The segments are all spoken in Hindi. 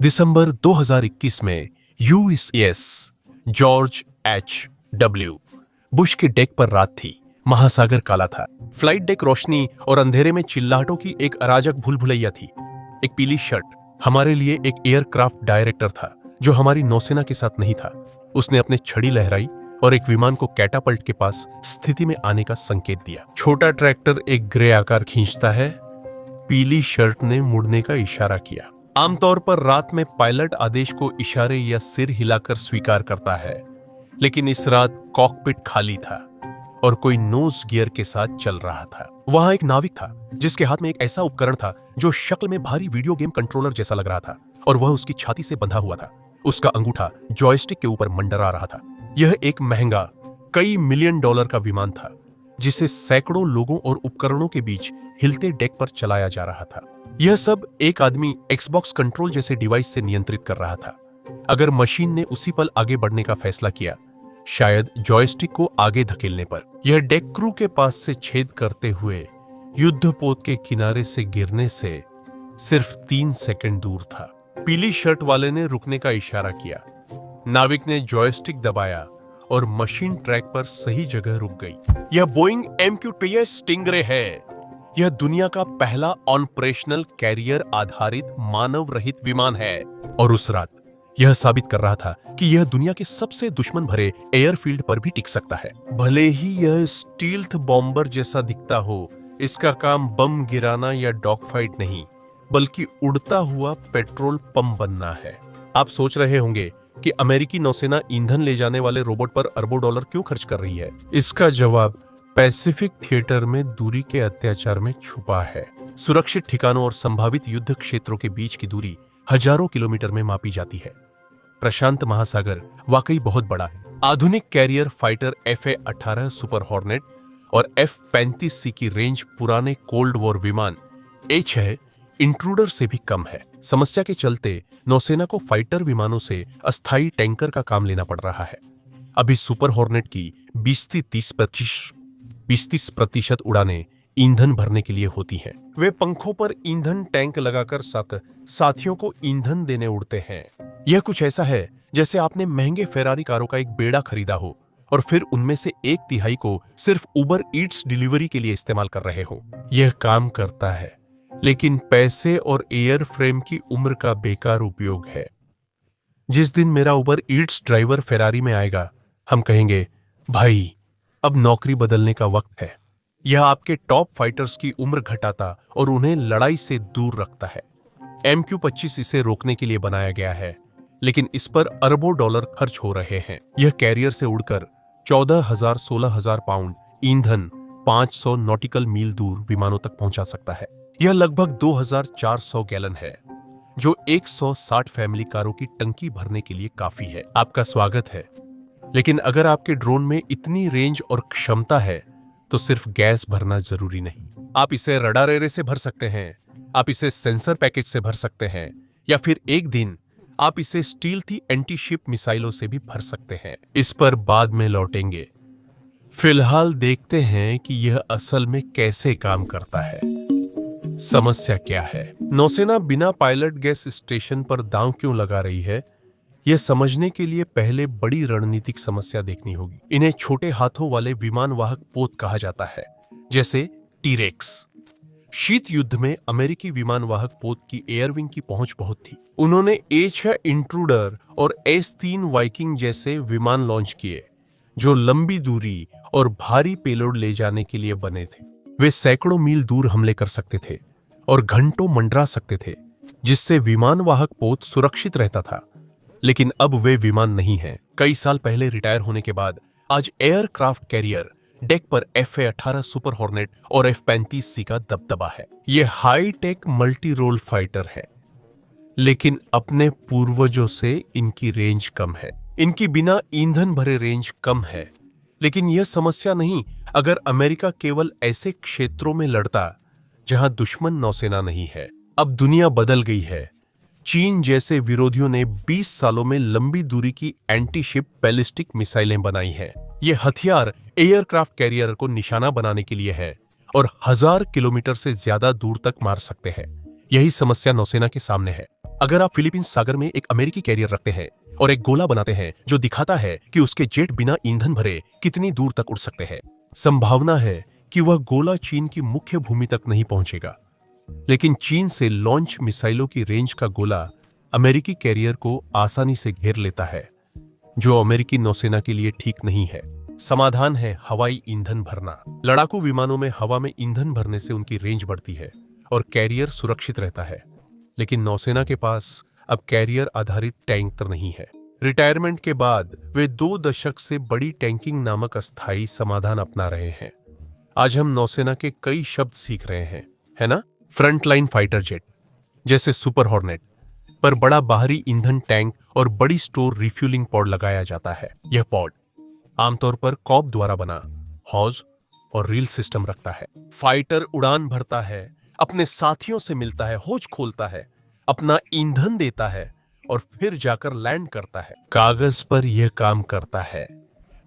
दिसंबर 2021 में USS George H W Bush के डेक पर रात थी। महासागर काला था। फ्लाइट डेक रोशनी और अंधेरे में चिल्लाहटों की एक अराजक भूल भुलैया थी। एक पीली शर्ट हमारे लिए एक एयरक्राफ्ट डायरेक्टर था जो हमारी नौसेना के साथ नहीं था। उसने अपनी छड़ी लहराई और एक विमान को कैटापल्ट के पास स्थिति में आने का संकेत दिया। छोटा ट्रैक्टर एक ग्रे आकार खींचता है। पीली शर्ट ने मुड़ने का इशारा किया। आमतौर पर रात में पायलट आदेश को इशारे या सिर हिलाकर स्वीकार करता है, लेकिन इस रात कॉकपिट खाली था और कोई नोज गियर के साथ चल रहा था। वहां एक नाविक था जिसके हाथ में एक ऐसा उपकरण था जो शक्ल में भारी वीडियो गेम कंट्रोलर जैसा लग रहा था और वह उसकी छाती से बंधा हुआ था। उसका अंगूठा जॉयस्टिक के ऊपर मंडरा रहा था। यह एक महंगा कई मिलियन डॉलर का विमान था जिसे सैकड़ों लोगों और उपकरणों के बीच हिलते डेक पर चलाया जा रहा था। यह सब एक आदमी एक्सबॉक्स कंट्रोल जैसे डिवाइस से नियंत्रित कर रहा था। अगर मशीन ने उसी पल आगे बढ़ने का फैसला किया, शायद जॉयस्टिक को आगे धकेलने पर, यह डेक क्रू के पास से छेद करते हुए युद्धपोत के किनारे से गिरने से सिर्फ 3 सेकंड दूर था। पीली शर्ट वाले ने रुकने का इशारा किया। नाविक ने जॉयस्टिक दबाया और मशीन ट्रैक पर सही जगह रुक गई। यह बोइंग MQ-10 स्टिंगरे है। यह दुनिया का पहला ऑपरेशनल कैरियर आधारित मानव रहित विमान है और उस रात यह साबित कर रहा था कि यह दुनिया के सबसे दुश्मन भरे एयरफील्ड पर भी टिक सकता है। भले ही यह स्टील्थ बॉम्बर जैसा दिखता हो, इसका काम बम गिराना या डॉग फाइट नहीं, बल्कि उड़ता हुआ पेट्रोल पंप बनना है। आप सोच रहे होंगे कि अमेरिकी नौसेना ईंधन ले जाने वाले रोबोट पर अरबों डॉलर क्यों खर्च कर रही है। इसका जवाब पैसिफिक थिएटर में दूरी के अत्याचार में छुपा है। सुरक्षित ठिकानों और संभावित युद्ध क्षेत्रों के बीच की दूरी हजारों किलोमीटर में मापी जाती है। प्रशांत महासागर वाकई बहुत बड़ा है। आधुनिक career fighter FA-18 super hornet और F-35C की रेंज पुराने कोल्ड वॉर विमान A-6 इंट्रूडर से भी कम है। समस्या के चलते नौसेना को फाइटर विमानों से अस्थायी टैंकर का काम लेना पड़ रहा है। अभी सुपर हॉर्नेट की 20-30% उड़ानें ईंधन भरने के लिए होती हैं। वे पंखों पर ईंधन टैंक लगाकर साथियों को ईंधन देने उड़ते हैं। यह कुछ ऐसा है जैसे आपने महंगे फेरारी कारों का एक बेड़ा खरीदा हो और फिर उनमें से 1/3 को सिर्फ उबर ईट्स डिलीवरी के लिए इस्तेमाल कर रहे हो। यह काम करता है, लेकिन पैसे और एयर फ्रेम की उम्र का बेकार उपयोग है। जिस दिन मेरा उबर ईट्स ड्राइवर फेरारी में आएगा, हम कहेंगे, भाई अब नौकरी बदलने का वक्त है। यह आपके टॉप फाइटर्स की उम्र घटाता और उन्हें लड़ाई से दूर रखता है। MQ-25 इसे रोकने के लिए बनाया गया है, लेकिन इस पर अरबों डॉलर खर्च हो रहे हैं। यह कैरियर से उड़कर 14,000-16,000 पाउंड ईंधन 500 नॉटिकल मील दूर विमानों तक पहुंचा सकता है। यह लगभग 2,400 गैलन है, जो 160 फैमिली कारों की टंकी भरने के लिए काफी है। आपका स्वागत है, लेकिन अगर आपके ड्रोन में इतनी रेंज और क्षमता है तो सिर्फ गैस भरना जरूरी नहीं। आप इसे रडार एरे से भर सकते हैं, आप इसे सेंसर पैकेज से भर सकते हैं, या फिर एक दिन आप इसे स्टील्थी एंटी शिप मिसाइलों से भी भर सकते हैं। इस पर बाद में लौटेंगे। फिलहाल देखते हैं कि यह असल में कैसे काम करता है। समस्या क्या है? नौसेना बिना पायलट गैस स्टेशन पर दांव क्यों लगा रही है, यह समझने के लिए पहले बड़ी रणनीतिक समस्या देखनी होगी। इन्हें छोटे हाथों वाले विमान वाहक पोत कहा जाता है, जैसे टी-रेक्स। शीत युद्ध में अमेरिकी विमान वाहक पोत की एयरविंग की पहुंच बहुत थी। उन्होंने A-6 इंट्रूडर और S-3 वाइकिंग जैसे विमान लॉन्च किए, जो लंबी दूरी और भारी पेलोड ले जाने के लिए बने थे। वे सैकड़ों मील दूर हमले कर सकते थे और घंटों मंडरा सकते थे, जिससे विमान वाहक पोत सुरक्षित रहता था। लेकिन अब वे विमान नहीं हैं। कई साल पहले रिटायर होने के बाद आज एयरक्राफ्ट कैरियर डेक पर FA-18 सुपर हॉर्नेट और F-35C का दबदबा है। ये high tech multi role fighter है, लेकिन अपने पूर्वजों से इनकी रेंज कम है। इनकी बिना ईंधन भरे रेंज कम है, लेकिन यह समस्या नहीं अगर अमेरिका केवल ऐसे क्षेत्रों में लड़ता जहां दुश्मन नौसेना नहीं है। अब दुनिया बदल गई है। चीन जैसे विरोधियों ने 20 सालों में लंबी दूरी की एंटी शिप बैलिस्टिक मिसाइलें बनाई हैं। ये हथियार एयरक्राफ्ट कैरियर को निशाना बनाने के लिए है और 1000 किलोमीटर से ज्यादा दूर तक मार सकते हैं। यही समस्या नौसेना के सामने है। अगर आप फिलीपींस सागर में एक अमेरिकी कैरियर रखते हैं और एक गोला बनाते हैं जो दिखाता है कि उसके जेट बिना ईंधन भरे कितनी दूर तक उड़ सकते हैं, संभावना है कि वह गोला चीन की मुख्य भूमि तक नहीं पहुंचेगा। लेकिन चीन से लॉन्च मिसाइलों की रेंज का गोला अमेरिकी कैरियर को आसानी से घेर लेता है, जो अमेरिकी नौसेना के लिए ठीक नहीं है। समाधान है हवाई ईंधन भरना। लड़ाकू विमानों में हवा में ईंधन भरने से उनकी रेंज बढ़ती है और कैरियर सुरक्षित रहता है। लेकिन नौसेना के पास अब कैरियर आधारित टैंकर नहीं है। रिटायरमेंट के बाद वे 2 दशक से बड़ी टैंकिंग नामक अस्थायी समाधान अपना रहे हैं। आज हम नौसेना के कई शब्द सीख रहे हैं, है ना? फ्रंटलाइन फाइटर जेट जैसे सुपर हॉर्नेट पर बड़ा बाहरी ईंधन टैंक और बड़ी स्टोर रिफ्यूलिंग पॉड लगाया जाता है। यह पॉड आमतौर पर कॉब द्वारा बना हॉज और रील सिस्टम रखता है। फाइटर उड़ान भरता है, अपने साथियों से मिलता है, होज खोलता है, अपना ईंधन देता है और फिर जाकर लैंड करता है। कागज पर यह काम करता है,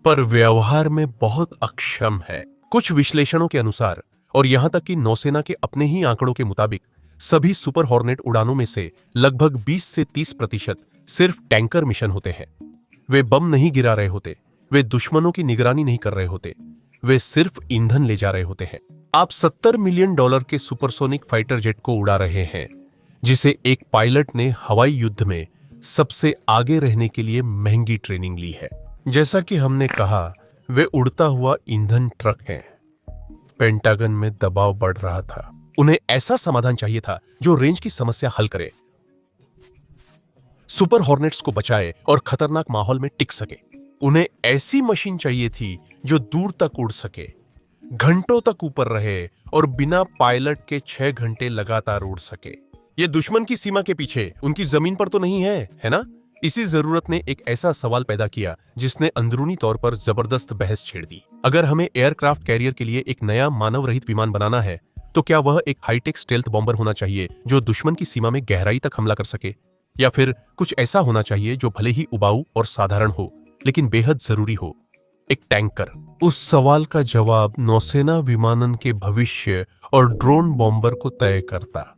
पर व्यवहार में बहुत अक्षम है। कुछ विश्लेषणों के अनुसार और यहां तक कि नौसेना के अपने ही आंकड़ों के मुताबिक सभी सुपर हॉर्नेट उड़ानों में से लगभग 20 से 30% सिर्फ टैंकर मिशन होते हैं। वे बम नहीं गिरा रहे होते, वे दुश्मनों की निगरानी नहीं कर रहे होते, वे सिर्फ ईंधन ले जा रहे होते हैं। आप $70 मिलियन के सुपरसोनिक फाइटर जेट को उड़ा रहे हैं, जिसे एक पायलट ने हवाई युद्ध में सबसे आगे रहने के लिए महंगी ट्रेनिंग ली है। जैसा कि हमने कहा, वे उड़ता हुआ ईंधन ट्रक हैं। पेंटागन में दबाव बढ़ रहा था। उन्हें ऐसा समाधान चाहिए था जो रेंज की समस्या हल करे, सुपर हॉर्नेट्स को बचाए और खतरनाक माहौल में टिक सके। उन्हें ऐसी मशीन चाहिए थी जो दूर तक उड़ सके, घंटों तक ऊपर रहे और बिना पायलट के 6 घंटे लगातार उड़ सके। ये दुश्मन की सीमा के पीछे उनकी जमीन पर तो नहीं है, है ना? इसी जरूरत ने एक ऐसा सवाल पैदा किया जिसने अंदरूनी तौर पर जबरदस्त बहस छेड़ दी। अगर हमें एयरक्राफ्ट कैरियर के लिए एक नया मानव रहित विमान बनाना है, तो क्या वह एक हाईटेक स्टेल्थ बॉम्बर होना चाहिए जो दुश्मन की सीमा में गहराई तक हमला कर सके, या फिर कुछ ऐसा होना चाहिए जो भले ही उबाऊ और साधारण हो लेकिन बेहद जरूरी हो, एक टैंकर? उस सवाल का जवाब नौसेना विमानन के भविष्य और ड्रोन बॉम्बर को तय करता,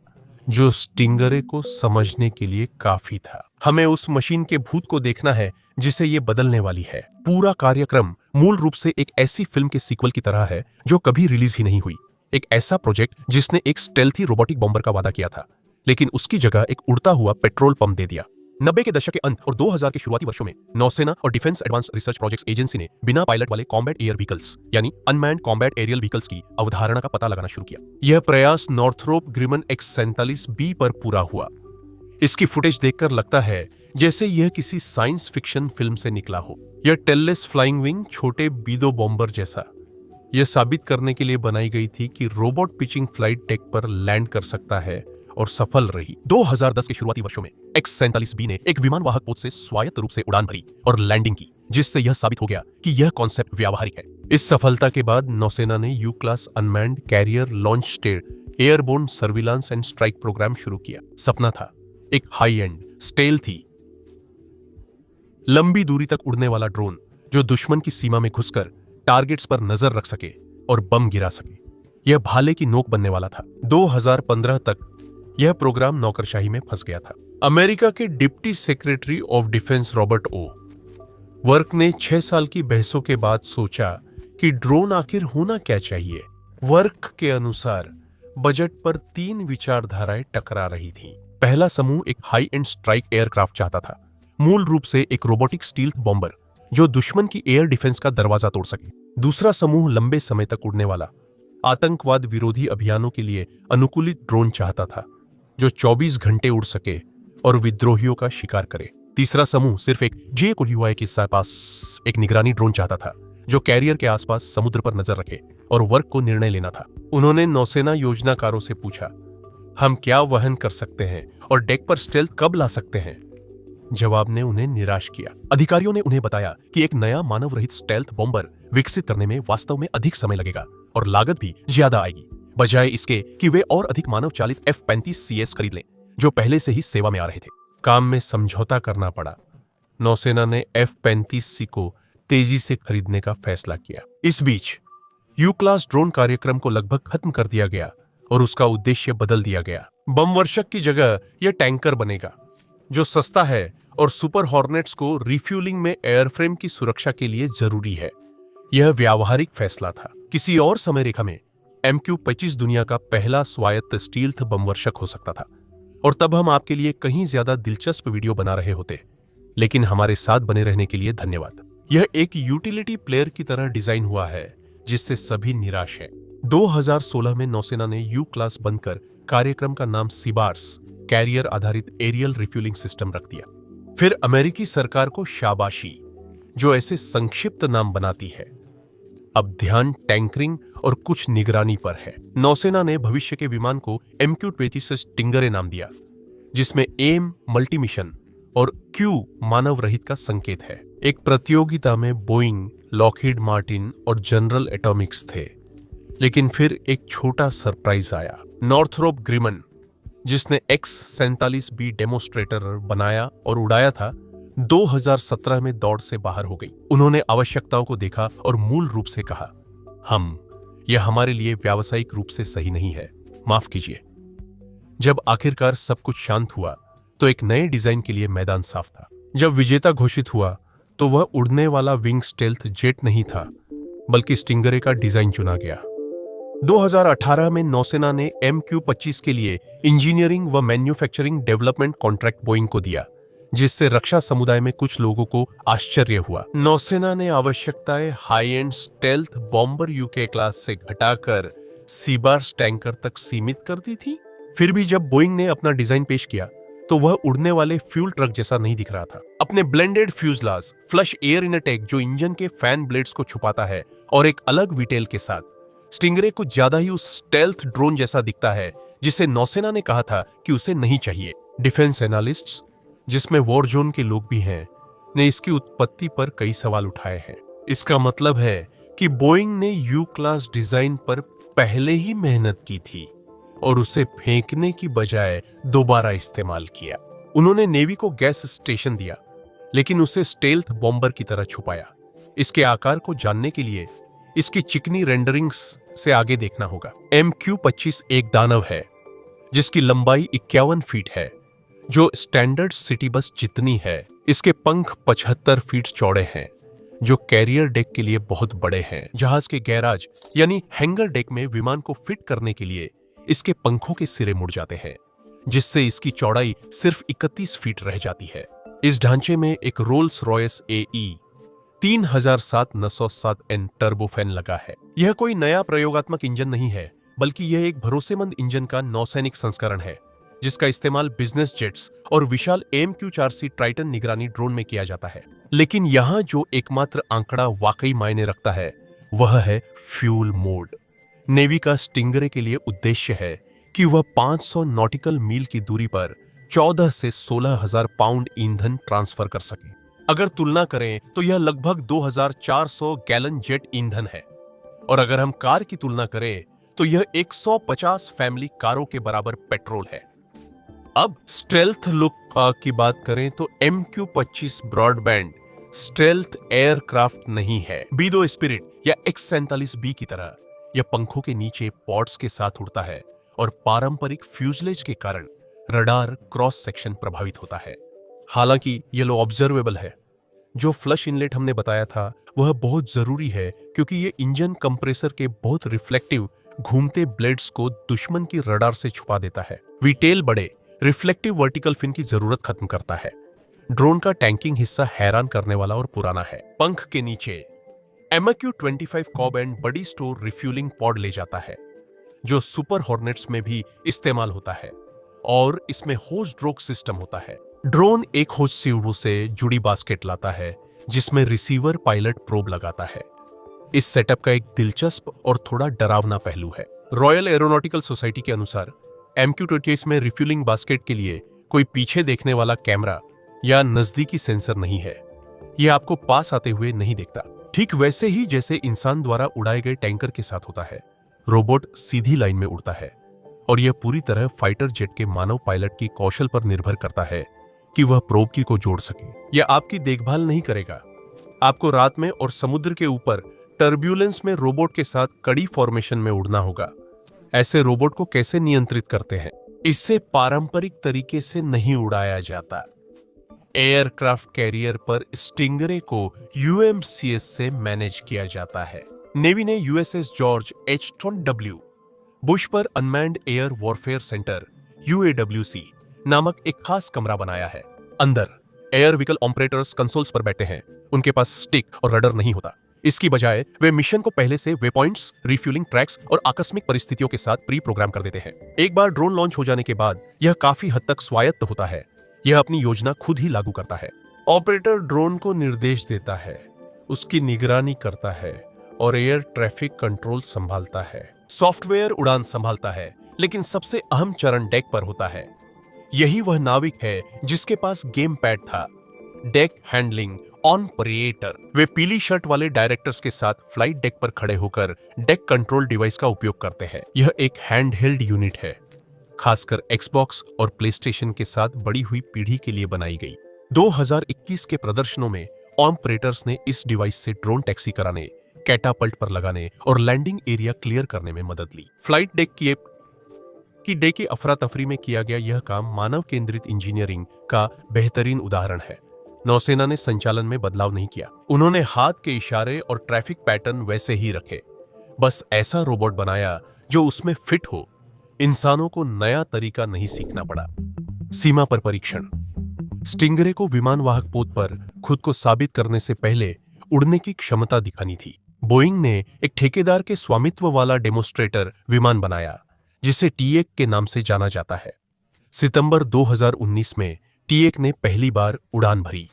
जो स्टिंगरे को समझने के लिए काफी था। हमें उस मशीन के भूत को देखना है जिसे ये बदलने वाली है। पूरा कार्यक्रम मूल रूप से एक ऐसी फिल्म के सीक्वल की तरह है जो कभी रिलीज ही नहीं हुई। एक ऐसा प्रोजेक्ट जिसने एक स्टेल्थी रोबोटिक बॉम्बर का वादा किया था, लेकिन उसकी जगह एक उड़ता हुआ पेट्रोल पंप दे दिया। 90 के दशक के अंत और 2000 के शुरुआती वर्षों में नौसेना और defence advance research projects agency ने बिना पायलट वाले कॉम्बैट एयर व्हीकल्स यानी अनमैन्ड कॉम्बैट एरियल व्हीकल्स की अवधारणा का पता लगाना शुरू किया। यह प्रयास नॉर्थरोप ग्रिमन X-47B पर पूरा हुआ। इसकी फुटेज देखकर लगता है जैसे यह किसी साइंस फिक्शन फिल्म से निकला हो। यह टेललेस फ्लाइंग विंग छोटे बीदो बॉम्बर जैसा यह साबित करने के लिए बनाई गई थी कि रोबोट पिचिंग फ्लाइट टेक पर लैंड कर सकता है, और सफल रही। 2010 के शुरुआती वर्षों में X-47B ने एक विमान वाहक पोत से स्वायत्त रूप से उड़ान भरी और लैंडिंग की, जिससे यह साबित हो गया कि यह कॉन्सेप्ट व्यावहारिक है। इस सफलता के बाद नौसेना ने U class unmanned carrier launched airborne surveillance and strike program शुरू किया। सपना था एक हाई एंड स्टेल्थी लंबी दूरी तक उड़ने वाला ड्रोन जो दुश्मन की सीमा में घुसकर टारगेट्स पर नजर रख सके और बम गिरा सके। यह भाले की नोक बनने वाला था। 2015 तक यह प्रोग्राम नौकरशाही में फंस गया था। अमेरिका के deputy secretary of defense Robert O Work ने 6 साल की बहसों के बाद सोचा कि ड्रोन आखिर होना क्या चाहिए। वर्क के अनुसार बजट पर 3 विचारधाराएं टकरा रही थीं। पहला समूह एक हाई एंड स्ट्राइक एयरक्राफ्ट चाहता था, मूल रूप से एक रोबोटिक स्टील्थ बॉम्बर जो दुश्मन की एयर डिफेंस का दरवाजा तोड़ सके। दूसरा समूह लंबे समय तक उड़ने वाला आतंकवाद विरोधी अभियानों के लिए अनुकूलित ड्रोन चाहता था, जो 24 घंटे उड़ सके और विद्रोहियों का शिकार करे। तीसरा समूह सिर्फ एक JQUI के पास एक निगरानी ड्रोन चाहता था, जो कैरियर के आसपास समुद्र पर नजर रखे और वर्क को निर्णय लेना था। उन्होंने नौसेना योजनाकारों से पूछा, हम क्या वहन कर सकते हैं और डेक पर स्टेल्थ कब ला सकते हैं? जवाब ने उन्हें निराश किया। अधिकारियों ने उन्हें बताया कि एक नया मानव रहित स्टेल्थ बॉम्बर विकसित करने में वास्तव में अधिक समय लगेगा और लागत भी ज्यादा आएगी, बजाय इसके कि वे और अधिक मानव चालित F-35CS खरीद लें, जो पहले से ही सेवा में आ रहे थे। काम में समझौता करना पड़ा। नौसेना ने F-35C को तेजी से खरीदने का फैसला किया। इस बीच यू क्लास ड्रोन कार्यक्रम को लगभग खत्म कर दिया गया और उसका उद्देश्य बदल दिया गया। बम वर्षक की जगह यह टैंकर बनेगा, जो सस्ता है और सुपर हॉर्नेट्स को रिफ्यूलिंग में एयरफ्रेम की सुरक्षा के लिए जरूरी है। यह व्यावहारिक फैसला था। किसी और समय रेखा में MQ-25 दुनिया का पहला स्वायत्त स्टील्थ बम वर्षक हो सकता था, और तब हम आपके लिए कहीं ज्यादा दिलचस्प वीडियो बना रहे होते। लेकिन हमारे साथ बने रहने के लिए धन्यवाद। यह एक यूटिलिटी प्लेयर की तरह डिजाइन हुआ है, जिससे सभी निराश हैं। 2016 में नौसेना ने यू क्लास बनकर कार्यक्रम का नाम सीबार्स, कैरियर आधारित एरियल रिफ्यूलिंग सिस्टम रख दिया। फिर अमेरिकी सरकार को शाबाशी, जो ऐसे संक्षिप्त नाम बनाती है। अब ध्यान टैंकरिंग और कुछ निगरानी पर है। नौसेना ने भविष्य के विमान को MQ-20 स्टिंगरे नाम दिया, जिसमें एम मल्टी मिशन और क्यू मानव रहित का संकेत है। एक प्रतियोगिता में बोइंग, लॉकहीड मार्टिन और जनरल एटॉमिक्स थे, लेकिन फिर एक छोटा सरप्राइज आया। नॉर्थरोप ग्रिमन, जिसने X-47B डेमोस्ट्रेटर बनाया और उड़ाया था, 2017 में दौड़ से बाहर हो गई। उन्होंने आवश्यकताओं को देखा और मूल रूप से कहा, यह हमारे लिए व्यावसायिक रूप से सही नहीं है, माफ कीजिए। जब आखिरकार सब कुछ शांत हुआ तो एक नए डिजाइन के लिए मैदान साफ था। जब विजेता घोषित हुआ तो वह उड़ने वाला विंग स्टेल्थ जेट नहीं था, बल्कि स्टिंगरे का डिजाइन चुना गया। 2018 में नौसेना ने MQ-25 के लिए इंजीनियरिंग व मैन्युफैक्चरिंग डेवलपमेंट कॉन्ट्रैक्ट बोइंग को दिया, जिससे रक्षा समुदाय में कुछ लोगों को आश्चर्य हुआ। नौसेना ने आवश्यकताएं high and stealth bomber UK class से घटाकर सीबार्स टैंकर तक सीमित कर दी थी। फिर भी जब बोइंग ने अपना डिजाइन पेश किया तो वह उड़ने वाले फ्यूल ट्रक जैसा नहीं दिख रहा था। अपने blended fuselage, flush air intake जो इंजन के फैन ब्लेड्स को छुपाता है, और एक अलग विटेल के साथ, स्टिंगरे कुछ ज्यादा ही उस स्टेल्थ ड्रोन जैसा दिखता है जिसे नौसेना ने कहा था कि उसे नहीं चाहिए। डिफेंस एनालिस्ट्स, जिसमें वॉर जोन के लोग भी हैं, ने इसकी उत्पत्ति पर कई सवाल उठाए हैं। इसका मतलब है कि बोइंग ने यू क्लास डिजाइन पर पहले ही मेहनत की थी और उसे फेंकने की बजाय दोबारा इस्तेमाल किया। उन्होंने नेवी को गैस स्टेशन दिया, लेकिन उसे स्टेल्थ बॉम्बर की तरह छुपाया। इसके आकार को जानने के लिए इसकी चिकनी रेंडरिंग्स से आगे देखना होगा। MQ-25 एक दानव है, जिसकी लंबाई 51 फीट है, जो स्टैंडर्ड सिटी बस जितनी है। इसके पंख 75 फीट चौड़े हैं, जो कैरियर डेक के लिए बहुत बड़े हैं। जहाज के गैराज यानी हैंगर डेक में विमान को फिट करने के लिए इसके पंखों के सिरे मुड़ जाते हैं, जिससे इसकी चौड़ाई सिर्फ 31 फीट रह जाती है। इस ढांचे में एक Rolls Royce AE 3007-907N turbofan लगा है। यह कोई नया प्रयोगात्मक इंजन नहीं है, बल्कि यह एक भरोसेमंद इंजन का नौसैनिक संस्करण है, जिसका इस्तेमाल बिजनेस जेट्स और विशाल MQ-4C ट्राइटन निगरानी ड्रोन में किया जाता है। लेकिन यहां जो एकमात्र आंकड़ा वाकई मायने रखता है, वह है फ्यूल मोड। नेवी का स्टिंगरे के लिए उद्देश्य है कि वह 500 नॉटिकल मील की दूरी पर 14 से 16,000 पाउंड ईंधन ट्रांसफर कर सके। अगर तुलना करें तो यह लगभग 2,400 गैलन जेट ईंधन है, और अगर हम कार की तुलना करें तो यह 150 फैमिली कारों के बराबर पेट्रोल है। अब स्टेल्थ लुक की बात करें तो MQ-25 ब्रॉडबैंड स्टेल्थ एयरक्राफ्ट नहीं है। B-2 स्पिरिट या X-47B की तरह यह पंखों के नीचे पॉड्स के साथ उड़ता है, और पारंपरिक फ्यूजलेज के कारण रडार क्रॉस सेक्शन प्रभावित होता है। हालांकि यह लो ऑब्जर्वेबल है। जो फ्लश इनलेट हमने बताया था वह बहुत जरूरी है, क्योंकि यह इंजन कंप्रेसर के बहुत रिफ्लेक्टिव घूमते ब्लेड्स को दुश्मन की रडार से छुपा देता है। विटेल बड़े रिफ्लेक्टिव वर्टिकल फिन की जरूरत खत्म करता है। ड्रोन का टैंकिंग हिस्सा हैरान करने वाला और पुराना है। पंख के नीचे MQ-25 कॉब एंड बड़ी स्टोर रिफ्यूलिंग पॉड ले जाता है, जो सुपर हॉर्नेट्स में भी इस्तेमाल होता है, और इसमें होज ड्रोक सिस्टम होता है। ड्रोन एक होज सीढ़ू से जुड़ी बास्केट लाता है, जिसमें रिसीवर पायलट प्रोब लगाता है। इस सेटअप का एक दिलचस्प और थोड़ा डरावना पहलू है। रॉयल एरोनॉटिकल सोसाइटी के अनुसार MQ-25 में रिफ्यूलिंग बास्केट के लिए कोई पीछे देखने वाला कैमरा या नजदीकी सेंसर नहीं है। यह आपको पास आते हुए नहीं देखता। ठीक वैसे ही जैसे इंसान द्वारा उड़ाए गए टैंकर के साथ होता है, रोबोट सीधी लाइन में उड़ता है, और यह पूरी तरह फाइटर जेट के मानव पायलट की कौशल पर निर्भर करता है कि वह प्रोब की को जोड़ सके। यह आपकी देखभाल नहीं करेगा। आपको रात में और समुद्र के ऊपर टर्ब्यूलेंस में रोबोट के साथ कड़ी फॉर्मेशन में उड़ना होगा। ऐसे रोबोट को कैसे नियंत्रित करते हैं? इससे पारंपरिक तरीके से नहीं उड़ाया जाता। एयरक्राफ्ट कैरियर पर स्टिंगरे को यूएमसीएस से मैनेज किया जाता है। नेवी ने यूएसएस जॉर्ज H-20W बुश पर unmanned air warfare centre UAWC नामक एक खास कमरा बनाया है। अंदर एयर व्हीकल ऑपरेटर्स कंसोल्स पर बैठे हैं। उनके पास स्टिक और रडर नहीं होता। इसकी बजाय वे मिशन को पहले से वे पॉइंट्स, रिफ्यूलिंग ट्रैक्स और आकस्मिक परिस्थितियों के साथ प्री प्रोग्राम कर देते हैं। एक बार ड्रोन लॉन्च हो जाने के बाद यह काफी हद तक स्वायत्त होता है। यह अपनी योजना खुद ही लागू करता है। ऑपरेटर ड्रोन को निर्देश देता है, उसकी निगरानी करता है और एयर ट्रैफिक कंट्रोल संभालता है। सॉफ्टवेयर उड़ान संभालता है, लेकिन सबसे अहम चरण डेक पर होता है। यही वह नाविक है जिसके पास गेम पैड था। डेक हैंडलिंग ऑपरेटर वे पीली शर्ट वाले डायरेक्टर्स के साथ फ्लाइट डेक पर खड़े होकर डेक कंट्रोल डिवाइस का उपयोग करते हैं। यह एक हैंडहेल्ड यूनिट है, खासकर एक्सबॉक्स और प्लेस्टेशन के साथ बड़ी हुई पीढ़ी के लिए बनाई गई। 2021 के प्रदर्शनों में ऑपरेटर्स ने इस डिवाइस से ड्रोन टैक्सी कराने, कैटापल्ट पर लगाने और लैंडिंग एरिया क्लियर करने में मदद ली। फ्लाइट डेक की डे की अफरा तफरी में किया गया यह काम मानव केंद्रित इंजीनियरिंग का बेहतरीन उदाहरण है। नौसेना ने संचालन में बदलाव नहीं किया। उन्होंने हाथ के इशारे और ट्रैफिक पैटर्न वैसे ही रखे, बस ऐसा रोबोट बनाया जो उसमें फिट हो। इंसानों को नया तरीका नहीं सीखना पड़ा। सीमा पर परीक्षण स्टिंगरे को विमान वाहक पोत पर खुद को साबित करने से पहले उड़ने की क्षमता दिखानी थी। बोइंग ने एक ठेकेदार के स्वामित्व वाला डेमोस्ट्रेटर विमान बनाया, जिसे टी-1 के नाम से जाना जाता है। सितंबर 2019 में टी-1 ने पहली बार उड़ान भरी,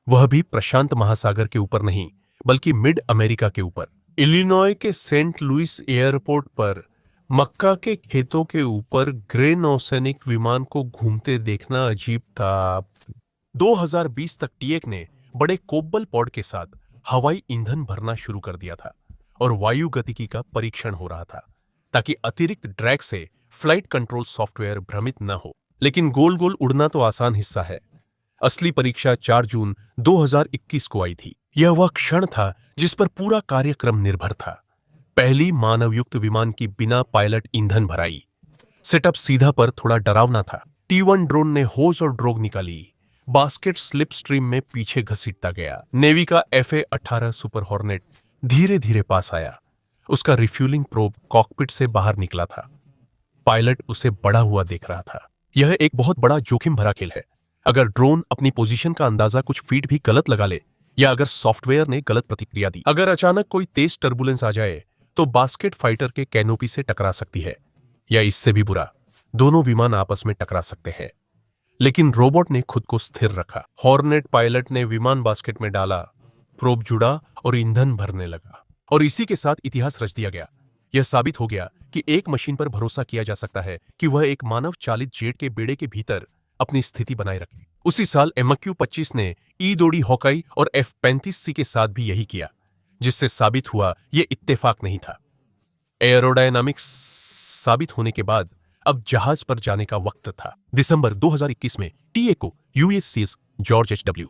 वह भी प्रशांत महासागर के ऊपर नहीं, बल्कि मिड अमेरिका के ऊपर। इलिनॉय के सेंट लुइस एयरपोर्ट पर मक्का के खेतों के ऊपर ग्रे नौसैनिक विमान को घूमते देखना अजीब था। 2020 तक टी-1 ने बड़े कोब्बल पॉड के साथ हवाई ईंधन भरना शुरू कर दिया था और वायु गतिकी का परीक्षण हो रहा था, ताकि अतिरिक्त ड्रैग से फ्लाइट कंट्रोल सॉफ्टवेयर भ्रमित न हो। लेकिन गोल गोल उड़ना तो आसान हिस्सा है। असली परीक्षा 4 जून 2021 को आई थी। यह वह क्षण था जिस पर पूरा कार्यक्रम निर्भर था। पहली मानवयुक्त विमान की बिना पायलट ईंधन भराई। सेटअप सीधा पर थोड़ा डरावना था। T-1 ड्रोन ने होज और ड्रोग निकाली। बास्केट स्लिप स्ट्रीम में पीछे घसीटता गया। नेवी का FA-18 सुपर हॉर्नेट धीरे धीरे पास आया। उसका रिफ्यूलिंग प्रोब कॉकपिट से बाहर निकला था। पायलट उसे बड़ा हुआ देख रहा था। यह एक बहुत बड़ा जोखिम भरा खेल है। अगर ड्रोन अपनी पोजीशन का अंदाजा कुछ फीट भी गलत लगा ले, या अगर सॉफ्टवेयर ने गलत प्रतिक्रिया दी, अगर अचानक कोई तेज टर्बुलेंस आ जाए तो बास्केट फाइटर के कैनोपी से टकरा सकती है, या इससे भी बुरा, दोनों विमान आपस में टकरा सकते हैं। लेकिन रोबोट ने खुद को स्थिर रखा। हॉर्नेट पायलट ने विमान बास्केट में डाला, प्रोब जुड़ा और ईंधन भरने लगा, और इसी के साथ इतिहास रच दिया गया। यह साबित हो गया कि एक मशीन पर भरोसा किया जा सकता है कि वह एक मानव चालित जेट के बेड़े के भीतर अपनी स्थिति बनाए रखे। उसी साल MQ-25 ने E-2D हॉकाई और F-35C के साथ भी यही किया, जिससे साबित हुआ यह इत्तेफाक नहीं था। एरोडायनामिक्स साबित होने के बाद अब जहाज पर जाने का वक्त था। दिसंबर 2021 में टी-1 को USS जॉर्ज H-W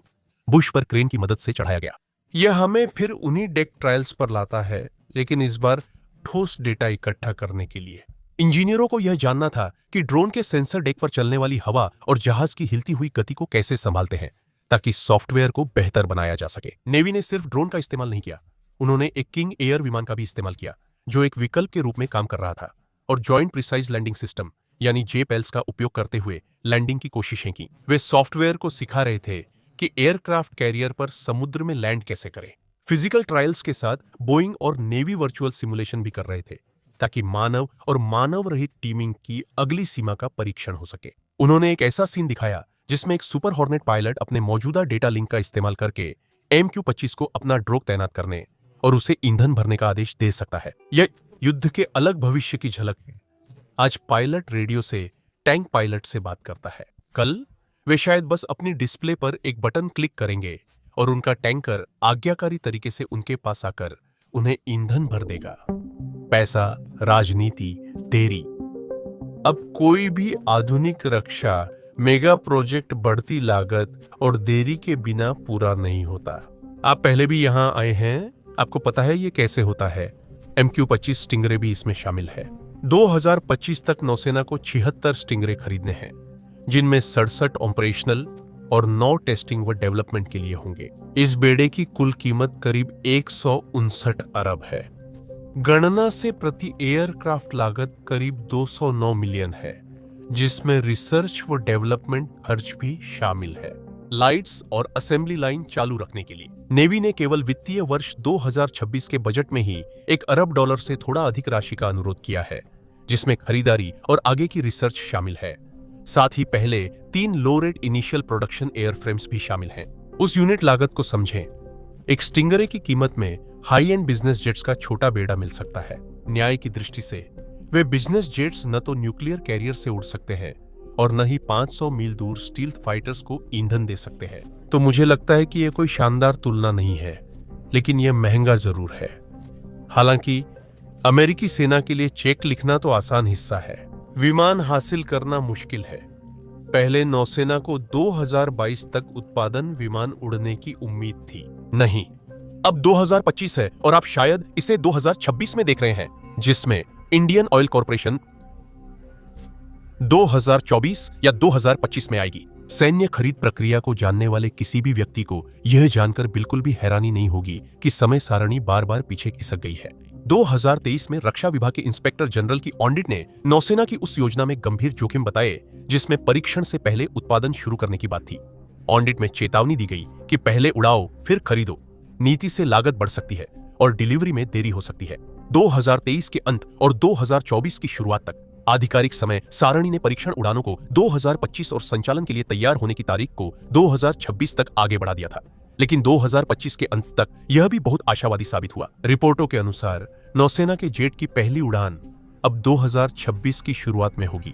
बुश पर क्रेन की मदद से चढ़ाया गया। यह हमें फिर उन्हीं डेक ट्रायल्स पर लाता है, लेकिन इस बार ठोस डेटा इकट्ठा करने के लिए। इंजीनियरों को यह जानना था कि ड्रोन के सेंसर डेक पर चलने वाली हवा और जहाज की हिलती हुई गति को कैसे संभालते हैं, ताकि सॉफ्टवेयर को बेहतर बनाया जा सके। नेवी ने सिर्फ ड्रोन का इस्तेमाल नहीं किया, उन्होंने एक किंग एयर विमान का भी इस्तेमाल किया, जो एक विकल्प के रूप में काम कर रहा था, और जॉइंट प्रिसाइज लैंडिंग सिस्टम यानी JPLS का उपयोग करते हुए लैंडिंग की कोशिशें की। वे सॉफ्टवेयर को सिखा रहे थे कि एयरक्राफ्ट कैरियर पर समुद्र में लैंड कैसे करें। फिजिकल ट्रायल्स के साथ बोइंग और नेवी वर्चुअल सिमुलेशन भी कर रहे थे, ताकि मानव और मानव रहित टीमिंग की अगली सीमा का परीक्षण हो सके। उन्होंने एक ऐसा सीन दिखाया जिसमें एक सुपर हॉर्नेट पायलट अपने मौजूदा डेटा लिंक का इस्तेमाल करके MQ-25 को अपना ड्रोग तैनात करने और उसे ईंधन भरने का आदेश दे सकता है। यह युद्ध के अलग भविष्य की झलक है। आज पायलट रेडियो से टैंक पायलट से बात करता है। कल वे शायद बस अपनी डिस्प्ले पर एक बटन क्लिक करेंगे और उनका टैंकर आज्ञाकारी तरीके से उनके पास आकर उन्हें ईंधन भर देगा। पैसा, राजनीति, देरी। अब कोई भी आधुनिक रक्षा मेगा प्रोजेक्ट बढ़ती लागत और देरी के बिना पूरा नहीं होता। आप पहले भी यहां आए हैं, आपको पता है ये कैसे होता है। MQ-25 स्टिंगरे भी इसमें शामिल है। 2025 तक नौसेना को 76 स्टिंगरे खरीदने हैं, जिनमें 67 ऑपरेशनल और 9 टेस्टिंग व डेवलपमेंट के लिए होंगे। इस बेड़े की कुल कीमत करीब 159 अरब है। गणना से प्रति एयरक्राफ्ट लागत करीब 209 मिलियन है, जिसमें रिसर्च व डेवलपमेंट खर्च भी शामिल है। लाइट्स और असेंबली लाइन चालू रखने के लिए नेवी ने केवल वित्तीय वर्ष 2026 के बजट में ही $1 अरब से थोड़ा अधिक राशि का अनुरोध किया है, जिसमें खरीदारी और आगे की रिसर्च शामिल है। साथ ही पहले 3 लो रेट इनिशियल प्रोडक्शन एयरफ्रेम्स भी शामिल हैं। उस यूनिट लागत को समझें। एक स्टिंगरे की कीमत में हाई एंड बिजनेस जेट्स का छोटा बेड़ा मिल सकता है। न्याय की दृष्टि से वे बिजनेस जेट्स न तो न्यूक्लियर कैरियर से उड़ सकते हैं और न ही 500 मील दूर स्टील्थ फाइटर्स को ईंधन दे सकते हैं। तो मुझे लगता है कि यह कोई शानदार तुलना नहीं है, लेकिन यह महंगा जरूर है। हालांकि अमेरिकी सेना के लिए चेक लिखना तो आसान हिस्सा है, विमान हासिल करना मुश्किल है। पहले नौसेना को 2022 तक उत्पादन विमान उड़ने की उम्मीद थी। नहीं, अब 2025 है और आप शायद इसे 2026 में देख रहे हैं, जिसमें इंडियन ऑयल कॉर्पोरेशन 2024 या 2025 में आएगी। सैन्य खरीद प्रक्रिया को जानने वाले किसी भी व्यक्ति को यह जानकर बिल्कुल भी हैरानी नहीं होगी कि समय सारणी बार बार पीछे खिसक गई है। 2023 में रक्षा विभाग के इंस्पेक्टर जनरल की ऑडिट ने नौसेना की उस योजना में गंभीर जोखिम बताए, जिसमें परीक्षण से पहले उत्पादन शुरू करने की बात थी। ऑडिट में चेतावनी दी गई कि पहले उड़ाओ फिर खरीदो। नीति से लागत बढ़ सकती है और डिलीवरी में देरी हो सकती है। 2023 के अंत और 2024 की शुरुआत तक आधिकारिक समय सारणी ने परीक्षण उड़ानों को 2025 और संचालन के लिए तैयार होने की तारीख को 2026 तक आगे बढ़ा दिया था, लेकिन 2025 के अंत तक यह भी बहुत आशावादी साबित हुआ। रिपोर्टों के अनुसार नौसेना के जेट की पहली उड़ान अब 2026 की शुरुआत में होगी,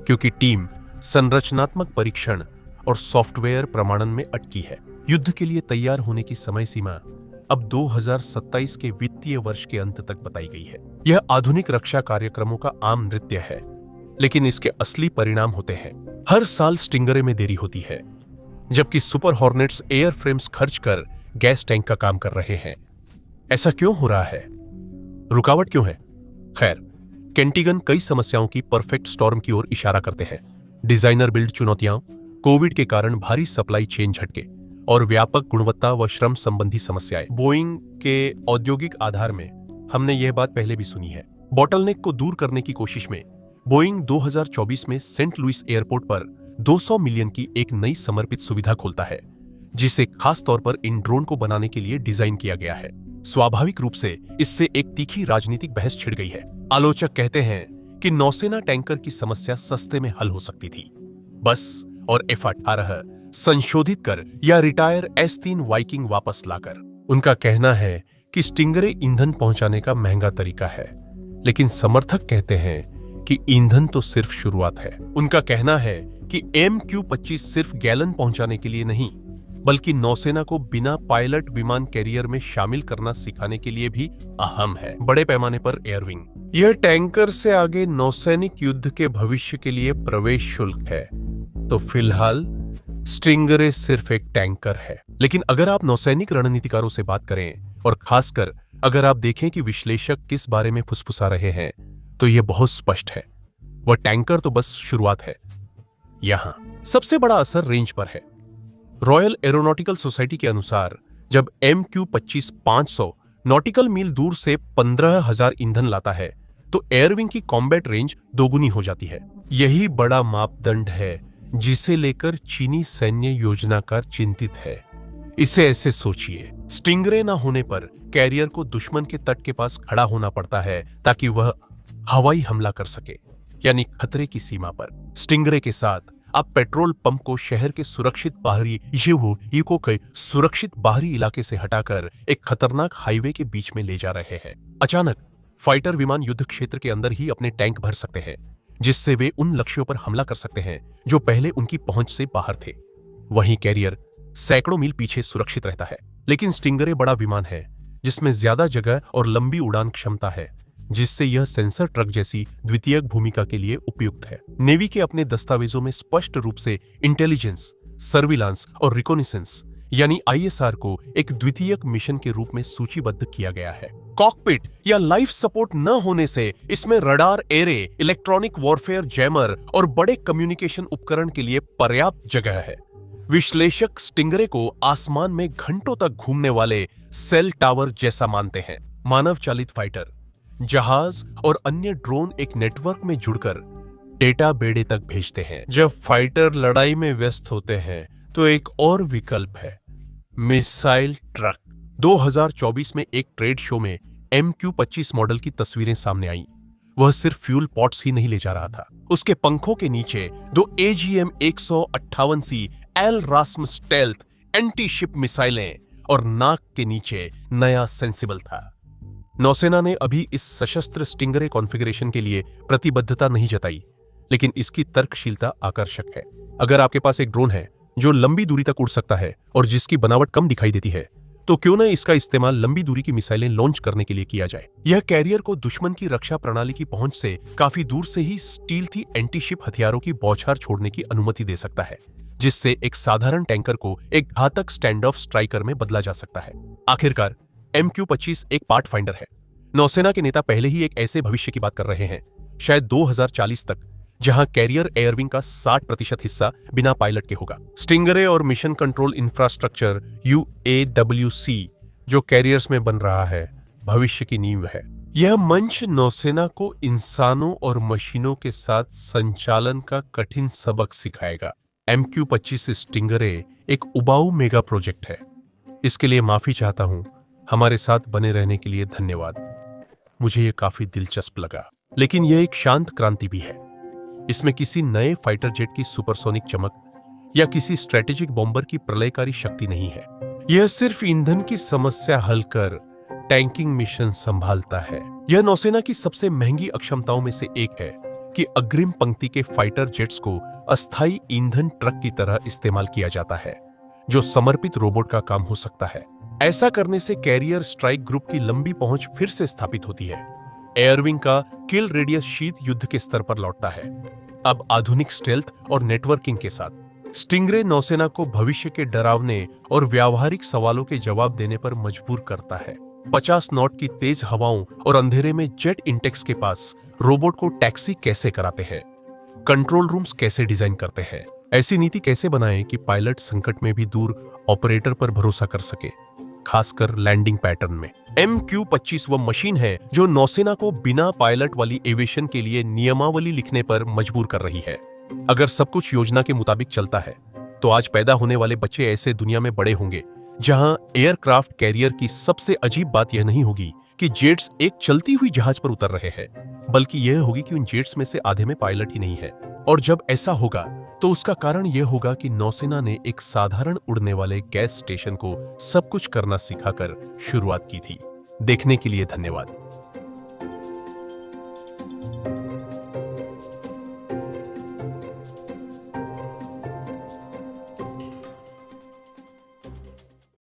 क्योंकि टीम संरचनात्मक परीक्षण और सॉफ्टवेयर प्रमाणन में अटकी है। युद्ध के लिए तैयार होने की समय सीमा अब 2027 के वित्तीय वर्ष के अंत तक बताई गई है। यह आधुनिक रक्षा कार्यक्रमों का आम नृत्य है, लेकिन इसके असली परिणाम होते हैं। हर साल स्टिंगरे में देरी होती है, जबकि सुपर हॉर्नेट्स एयरफ्रेम्स खर्च कर गैस टैंक का काम कर रहे हैं। ऐसा क्यों हो रहा है? रुकावट क्यों है? खैर, केंटिगन कई समस्याओं की परफेक्ट स्टॉर्म की ओर इशारा करते हैं। डिजाइनर बिल्ड चुनौतियां, कोविड के कारण भारी सप्लाई चेन झटके और व्यापक गुणवत्ता व श्रम संबंधी समस्याएं। बोइंग के औद्योगिक आधार में हमने यह बात पहले भी सुनी है। बॉटलनेक को दूर करने की कोशिश में बोइंग 2024 में सेंट लुइस एयरपोर्ट पर 200 मिलियन की एक नई समर्पित सुविधा खोलता है, जिसे खास तौर पर इन ड्रोन को बनाने के लिए डिजाइन किया गया है। स्वाभाविक रूप से इससे एक तीखी राजनीतिक बहस छिड़ गई है। आलोचक कहते हैं कि नौसेना टैंकर की समस्या सस्ते में हल हो सकती थी, बस और F-18 संशोधित कर या रिटायर S-3 वाइकिंग वापस लाकर। उनका कहना है कि स्टिंगरे ईंधन पहुंचाने का महंगा तरीका है, लेकिन समर्थक कहते हैं कि ईंधन तो सिर्फ शुरुआत है। उनका कहना है कि MQ-25 सिर्फ गैलन पहुंचाने के लिए नहीं, बल्कि नौसेना को बिना पायलट विमान कैरियर में शामिल करना सिखाने के लिए भी अहम है। बड़े पैमाने पर एयरविंग, यह टैंकर से आगे नौसैनिक युद्ध के भविष्य के लिए प्रवेश शुल्क है। तो फिलहाल स्टिंगरे सिर्फ एक टैंकर है, लेकिन अगर आप नौसैनिक रणनीतिकारों से बात करें और खासकर अगर आप देखें कि विश्लेषक किस बारे में फुसफुसा रहे हैं, तो यह बहुत स्पष्ट है। वह टैंकर तो बस शुरुआत है। यहां सबसे बड़ा असर रेंज पर है। रॉयल एरोनॉटिकल सोसाइटी के अनुसार जब MQ-25 500 नॉटिकल मील दूर से 15,000 ईंधन लाता है, तो एयरविंग की कॉम्बैट रेंज दोगुनी हो जाती है। यही बड़ा मापदंड है जिसे लेकर चीनी सैन्य योजनाकार चिंतित है। इसे ऐसे सोचिए, स्टिंगरे ना होने पर कैरियर को दुश्मन के तट के पास खड़ा होना पड़ता है ताकि वह हवाई हमला कर सके, यानी खतरे की सीमा पर। स्टिंगरे के साथ आप पेट्रोल पंप को शहर के सुरक्षित बाहरी इलाके से हटाकर एक खतरनाक हाईवे के बीच में ले जा रहे हैं। अचानक फाइटर विमान युद्ध क्षेत्र के अंदर ही अपने टैंक भर सकते हैं, जिससे वे उन लक्ष्यों पर हमला कर सकते हैं जो पहले उनकी पहुंच से बाहर थे। वहीं कैरियर सैकड़ों मील पीछे सुरक्षित रहता है, लेकिन स्टिंगरे बड़ा विमान है जिसमें ज्यादा जगह और लंबी उड़ान क्षमता है, जिससे यह सेंसर ट्रक जैसी द्वितीयक भूमिका के लिए उपयुक्त है। नेवी के अपने दस्तावेजों में स्पष्ट रूप से इंटेलिजेंस, सर्विलांस और रिकॉनिसेंस यानी ISR को एक द्वितीयक मिशन के रूप में सूचीबद्ध किया गया है। कॉकपिट या लाइफ सपोर्ट न होने से इसमें radar array, electronic warfare jammer और बड़े कम्युनिकेशन उपकरण के लिए पर्याप्त जगह है। विश्लेषक स्टिंगरे को आसमान में घंटों तक घूमने वाले सेल टावर जैसा मानते हैं। मानव चालित फाइटर, जहाज और अन्य ड्रोन एक नेटवर्क में जुड़कर डेटा बेड़े तक भेजते हैं। जब फाइटर लड़ाई में व्यस्त होते हैं तो एक और विकल्प है, मिसाइल ट्रक। 2024 में एक ट्रेड शो में MQ-25 मॉडल की तस्वीरें सामने आईं। वह सिर्फ फ्यूल पॉट्स ही नहीं ले जा रहा था, उसके पंखों के नीचे 2 AGM-158C LRASM stealth anti ship मिसाइलें और नाक के नीचे नया सेंसिबल था। नौसेना ने अभी इस सशस्त्र स्टिंगरे कॉन्फ़िगरेशन के लिए प्रतिबद्धता नहीं जताई, लेकिन इसकी तर्कशीलता आकर्षक है। अगर आपके पास एक ड्रोन है जो लंबी दूरी तक उड़ सकता है और जिसकी बनावट कम दिखाई देती है, तो क्यों न इसका इस्तेमाल लंबी दूरी की मिसाइलें लॉन्च करने के लिए किया जाए। यह कैरियर को दुश्मन की रक्षा प्रणाली की पहुंच से काफी दूर से ही स्टील्थी एंटी शिप हथियारों की बौछार छोड़ने की अनुमति दे सकता है, जिससे एक साधारण टैंकर को एक घातक स्टैंड ऑफ स्ट्राइकर में बदला जा सकता है। आखिरकार MQ-25 एक पार्ट फाइंडर है। नौसेना के नेता पहले ही एक ऐसे भविष्य की बात कर रहे हैं, शायद 2040 तक, जहां कैरियर एयरविंग का 60% हिस्सा बिना पायलट के होगा। स्टिंगरे और मिशन कंट्रोल इंफ्रास्ट्रक्चर UAWC जो कैरियर्स में बन रहा है, भविष्य की नींव है। यह मंच नौसेना को इंसानों और मशीनों के साथ संचालन का कठिन सबक सिखाएगा। MQ-25 स्टिंगरे एक उबाऊ मेगा प्रोजेक्ट है। इसके लिए माफी चाहता हूं। हमारे साथ बने रहने के लिए धन्यवाद। मुझे यह काफी दिलचस्प लगा, लेकिन यह एक शांत क्रांति भी है। इसमें किसी नए फाइटर जेट की सुपरसोनिक चमक या किसी स्ट्रेटेजिक बॉम्बर की प्रलयकारी शक्ति नहीं है। यह सिर्फ ईंधन की समस्या हल कर टैंकिंग मिशन संभालता है। यह नौसेना की सबसे महंगी अक्षमताओं में से एक है कि अग्रिम पंक्ति के फाइटर जेट्स को अस्थायी ईंधन ट्रक की तरह इस्तेमाल किया जाता है, जो समर्पित रोबोट का काम हो सकता है। ऐसा करने से कैरियर स्ट्राइक ग्रुप की लंबी पहुंच फिर से स्थापित होती है। एयरविंग का किल रेडियस शीत युद्ध के स्तर पर लौटता है, अब आधुनिक स्टेल्थ और नेटवर्किंग के साथ। स्टिंगरे नौसेना को भविष्य के डरावने और व्यावहारिक सवालों के जवाब देने पर मजबूर करता है। 50 नॉट की तेज हवाओं और अंधेरे में जेट इंटेक्स के पास रोबोट को टैक्सी कैसे कराते हैं, कंट्रोल रूम्स कैसे डिजाइन करते हैं, ऐसी नीति कैसे बनाएं कि पायलट संकट में भी दूर ऑपरेटर पर भरोसा कर सके, खासकर लैंडिंग पैटर्न में। MQ-25 वह मशीन है जो नौसेना को बिना पायलट वाली एविएशन के लिए नियमावली लिखने पर मजबूर कर रही है। अगर सब कुछ योजना के मुताबिक चलता है, तो आज पैदा होने वाले बच्चे ऐसे दुनिया में बड़े होंगे जहां एयरक्राफ्ट कैरियर की सबसे अजीब बात यह नहीं होगी कि जेट्स एक चलती हुई जहाज पर उतर रहे हैं, बल्कि यह होगी कि उन जेट्स में से आधे में पायलट ही नहीं है। और जब ऐसा होगा तो उसका कारण यह होगा कि नौसेना ने एक साधारण उड़ने वाले गैस स्टेशन को सब कुछ करना सिखाकर शुरुआत की थी। देखने के लिए धन्यवाद।